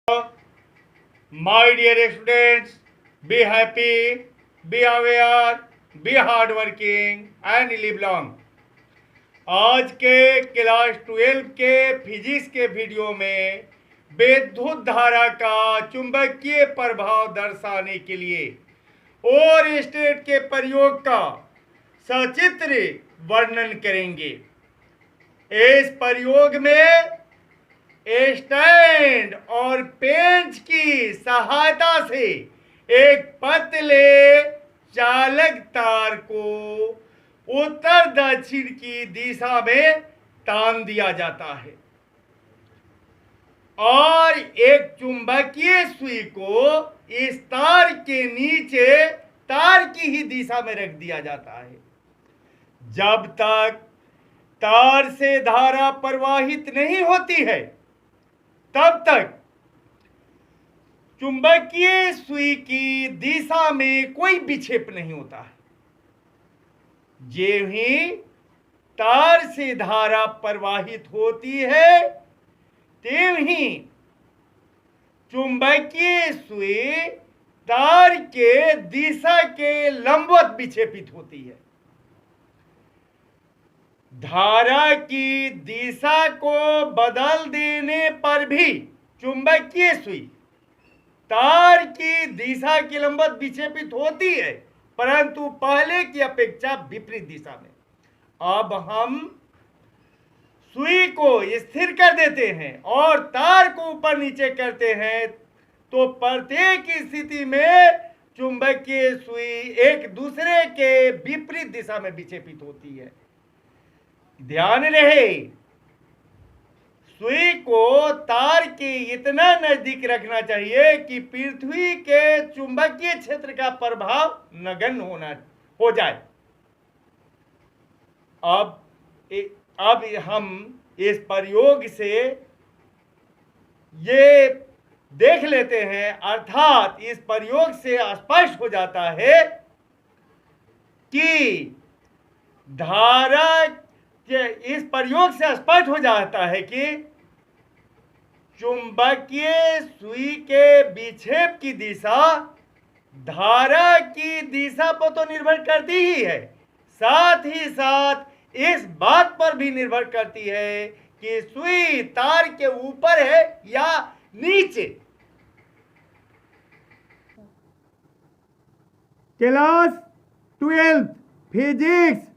My dear students, be happy, be aware, be hardworking and live long. आज के class 12 के physics के video में विद्युत धारा का चुंबकीय प्रभाव दर्शाने के लिए और स्टेट के प्रयोग का सचित्र वर्णन करेंगे। इस प्रयोग में स्टैंड और पेंच की सहायता से एक पतले चालक तार को उत्तर दक्षिण की दिशा में तान दिया जाता है और एक चुंबकीय सुई को इस तार के नीचे तार की ही दिशा में रख दिया जाता है। जब तक तार से धारा प्रवाहित नहीं होती है तब तक चुंबकीय सुई की दिशा में कोई विक्षेप नहीं होता है। जो ही तार से धारा प्रवाहित होती है त्यों ही चुंबकीय सुई तार के दिशा के लंबवत विक्षेपित होती है। धारा की दिशा को बदल देने पर भी चुंबकीय सुई तार की दिशा के लंबवत विक्षेपित होती है, परंतु पहले की अपेक्षा विपरीत दिशा में। अब हम सुई को स्थिर कर देते हैं और तार को ऊपर नीचे करते हैं तो प्रत्येक स्थिति में चुंबकीय सुई एक दूसरे के विपरीत दिशा में विक्षेपित होती है। ध्यान रहे, सुई को तार के इतना नजदीक रखना चाहिए कि पृथ्वी के चुंबकीय क्षेत्र का प्रभाव नगण्य हो जाए। अब हम इस प्रयोग से ये देख लेते हैं, अर्थात इस प्रयोग से स्पष्ट हो जाता है कि इस प्रयोग से स्पष्ट हो जाता है कि चुंबकीय सुई के विक्षेप की दिशा धारा की दिशा पर तो निर्भर करती ही है, साथ ही साथ इस बात पर भी निर्भर करती है कि सुई तार के ऊपर है या नीचे। Class 12 physics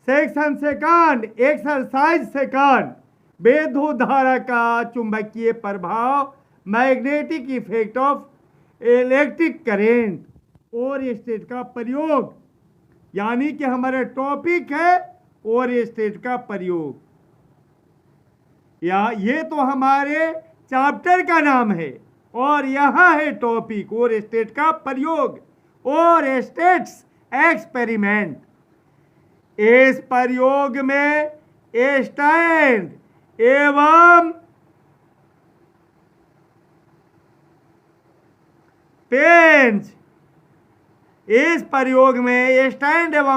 section second exercise second विद्युत धारा का चुंबकीय प्रभाव magnetic effect of electric current और स्टेट का प्रयोग, यानी कि हमारा टॉपिक है और स्टेट का प्रयोग। ये तो हमारे चैप्टर का नाम है और यहाँ है टॉपिक और स्टेट का प्रयोग और स्टेट्स एक्सपेरिमेंट। इस प्रयोग में स्टैंड एवं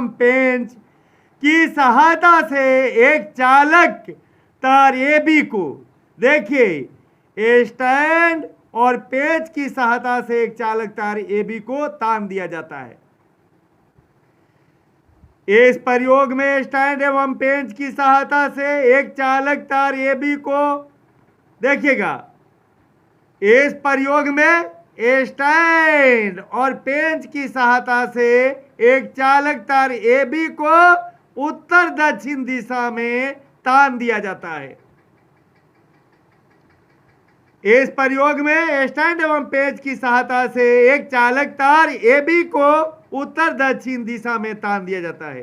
पेंच की सहायता से एक चालक तार AB को, देखिए स्टैंड और पेंच की सहायता से एक चालक तार AB को तान दिया जाता है। इस प्रयोग में स्टैंड एवं पेंच की सहायता से एक चालक तार AB को, देखिएगा, इस प्रयोग में स्टैंड और पेंच की सहायता से एक चालक तार AB को उत्तर दक्षिण दिशा में तान दिया जाता है। इस प्रयोग में स्टैंड एवं पेंच की सहायता से एक चालक तार AB को उत्तर दक्षिण दिशा में तान दिया जाता है।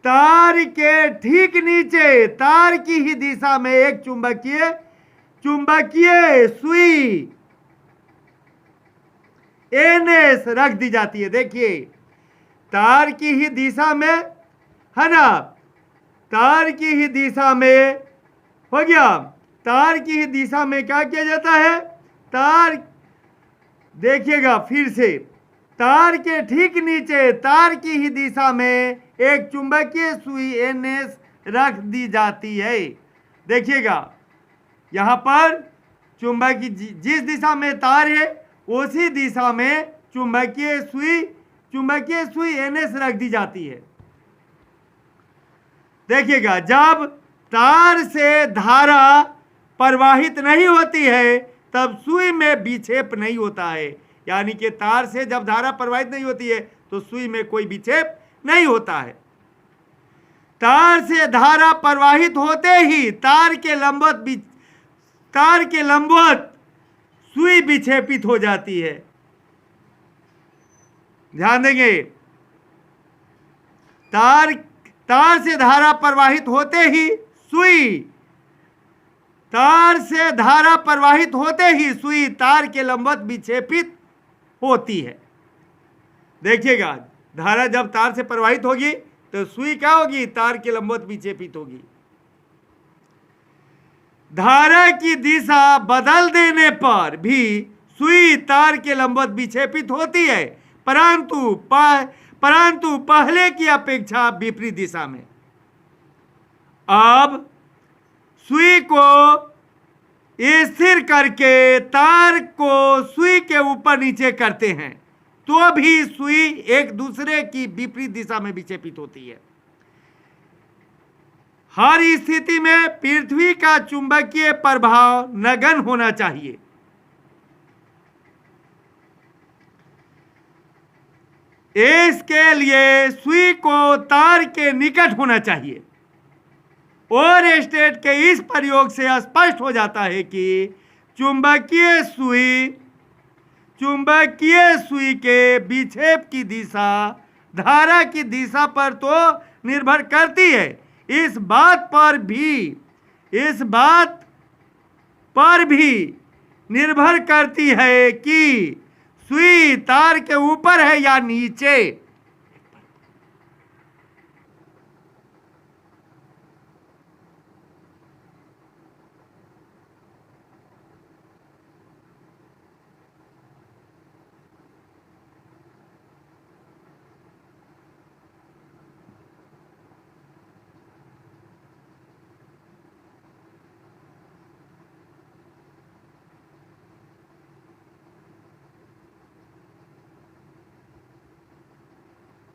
तार के ठीक नीचे तार की ही दिशा में एक चुंबकीय सुई NS रख दी जाती है। देखिए तार की ही दिशा में है ना, तार की ही दिशा में हो गया। तार की ही दिशा में क्या किया जाता है, तार, देखिएगा फिर से, तार के ठीक नीचे तार की ही दिशा में एक चुंबकीय सुई NS रख दी जाती है। देखिएगा यहाँ पर चुंबकीय जिस दिशा में तार है उसी दिशा में चुंबकीय सुई NS रख दी जाती है। देखिएगा, जब तार से धारा प्रवाहित नहीं होती है तब सुई में विक्षेप नहीं होता है। यानी कि तार से जब धारा प्रवाहित नहीं होती है तो सुई में कोई विक्षेप नहीं होता है। तार से धारा प्रवाहित होते ही तार के लंबवत सुई विक्षेपित हो जाती है। ध्यान देंगे, तार से धारा प्रवाहित होते ही सुई तार के लंबवत विक्षेपित होती है। देखिएगा, धारा जब तार से प्रवाहित होगी तो सुई क्या होगी? तार के लंबवत विक्षेपित होगी। धारा की दिशा बदल देने पर भी सुई तार के लंबवत विक्षेपित होती है, परंतु पहले की अपेक्षा विपरीत दिशा में। अब सुई को स्थिर करके तार को सुई के ऊपर नीचे करते हैं तो भी सुई एक दूसरे की विपरीत दिशा में विक्षेपित होती है। हर स्थिति में पृथ्वी का चुंबकीय प्रभाव नगण्य होना चाहिए। इसके लिए सुई को तार के निकट होना चाहिए। और स्टेट के इस प्रयोग से स्पष्ट हो जाता है कि चुंबकीय सुई के विक्षेप की दिशा धारा की दिशा पर तो निर्भर करती है, इस बात पर भी निर्भर करती है कि सुई तार के ऊपर है या नीचे।